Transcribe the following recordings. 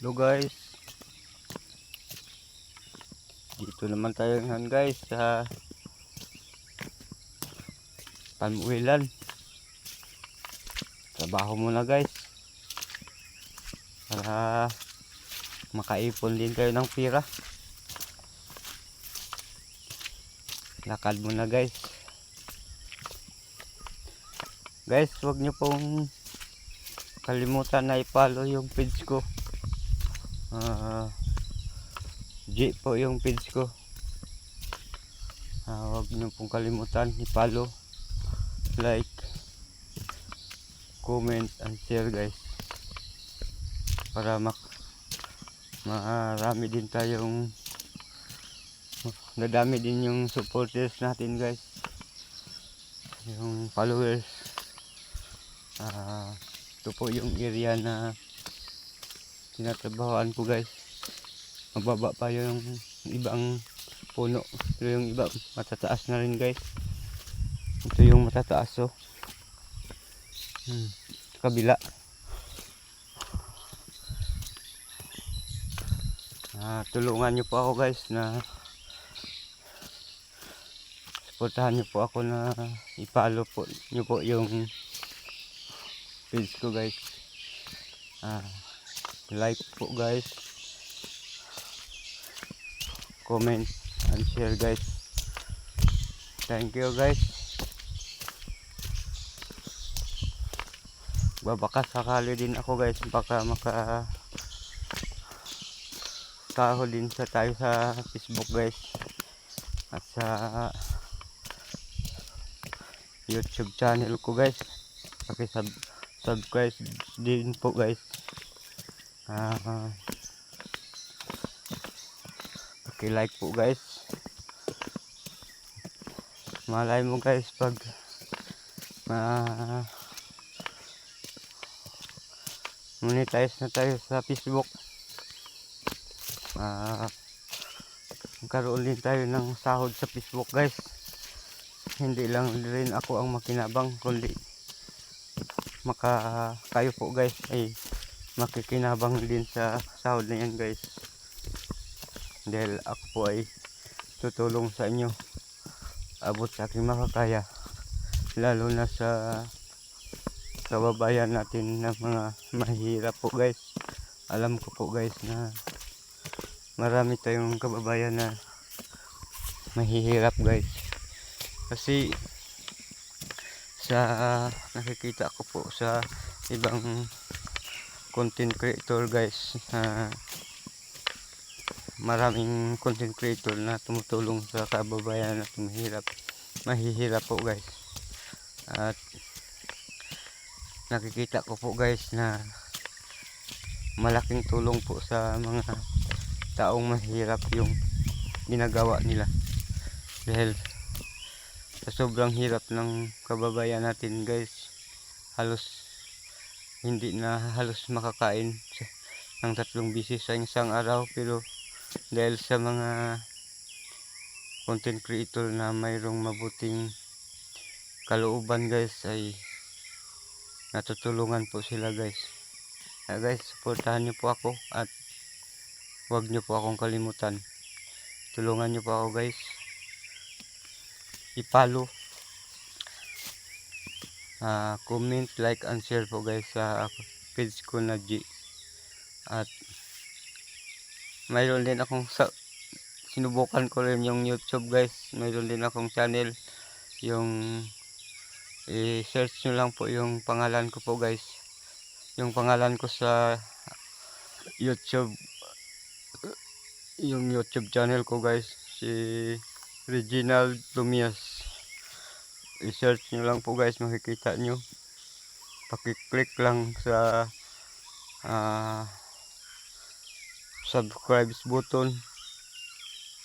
Hello guys, dito naman tayo ngayon guys sa Pamuilan. Trabaho muna guys para makaipon din kayo ng pira. Lakad muna guys. Guys, huwag nyo pong kalimutan na i-follow yung page ko. G po yung page ko. Huwag nyo pong kalimutan i-follow, like, comment and share guys, para marami din tayong nadami din yung supporters natin guys, yung followers. Ito po yung area na tinatrabahoan ko guys. Mababa pa yung ibang puno, pero yung iba matataas na rin guys. Ito yung matataas oh. Sa kabila. Tulungan nyo po ako guys, na supportahan nyo po ako, na i-follow po nyo po yung page ko guys. Like po guys, comment and share guys. Thank you guys. Babaka sakali din ako guys, baka sahod din tayo sa Facebook guys, at sa YouTube channel ko guys. Subscribe din po guys. Like po guys. Malay mo guys, pag monetize na tayo sa Facebook, magkaroon din tayo ng sahod sa Facebook guys. Hindi lang rin ako ang makinabang, kundi kayo po guys ay makikinabang din sa sahod na yan guys, dahil ako po ay tutulong sa inyo abot sa aking makakaya, lalo na sa kababayan natin na mga mahirap po guys. Alam ko po guys na marami tayong kababayan na mahihirap guys, kasi sa nakikita ko po sa ibang content creator guys, maraming content creator na tumutulong sa kababayan na mahihirap po guys. At nakikita ko po guys na malaking tulong po sa mga taong mahirap yung ginagawa nila, dahil sa sobrang hirap ng kababayan natin guys, hindi na halos makakain ng 3 beses sa isang araw. Pero dahil sa mga content creator na mayroong mabuting kalooban guys, ay natutulungan po sila guys. Guys, supportahan nyo po ako, at huwag nyo po akong kalimutan. Tulungan nyo po ako guys, i-follow, comment, like and share po guys sa page ko na G. At mayroon din akong sinubukan ko rin yung YouTube guys. Mayroon din akong channel, yung i-search nyo lang po yung pangalan ko po guys. Yung pangalan ko sa YouTube, yung YouTube channel ko guys, si Reginald Lumias. I-search nyo lang po guys, makikita nyo. Pakiclick lang sa subscribe button,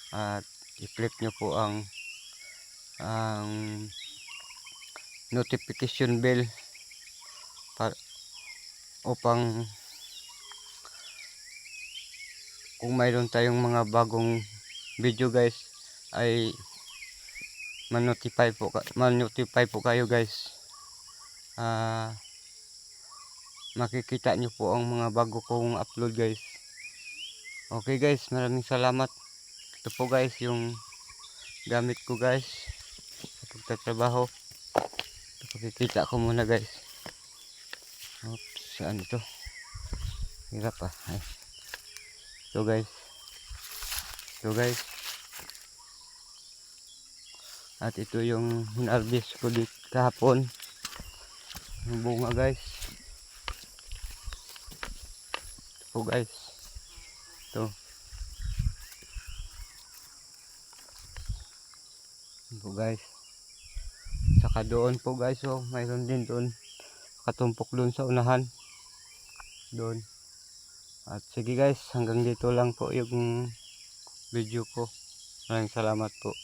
at i-click nyo po ang notification bell upang kung mayroon tayong mga bagong video guys, ay ma-notify po kayo guys. Makikita nyo po ang mga bago kong upload guys. Okay guys, maraming salamat. Ito po guys yung gamit ko guys sa pagtatrabaho. Pakikita ko muna guys. Oops, saan ito? Hirap ah. Ay. Ito guys. Ito guys. At ito yung hinarvest ko dito kahapon. Yung bunga guys. Ito po guys. Ito. Ito po guys. Saka doon po guys, oh, mayroon din doon. Katumpok doon sa unahan. Doon. At sige guys, hanggang dito lang po yung video ko. Maraming salamat po.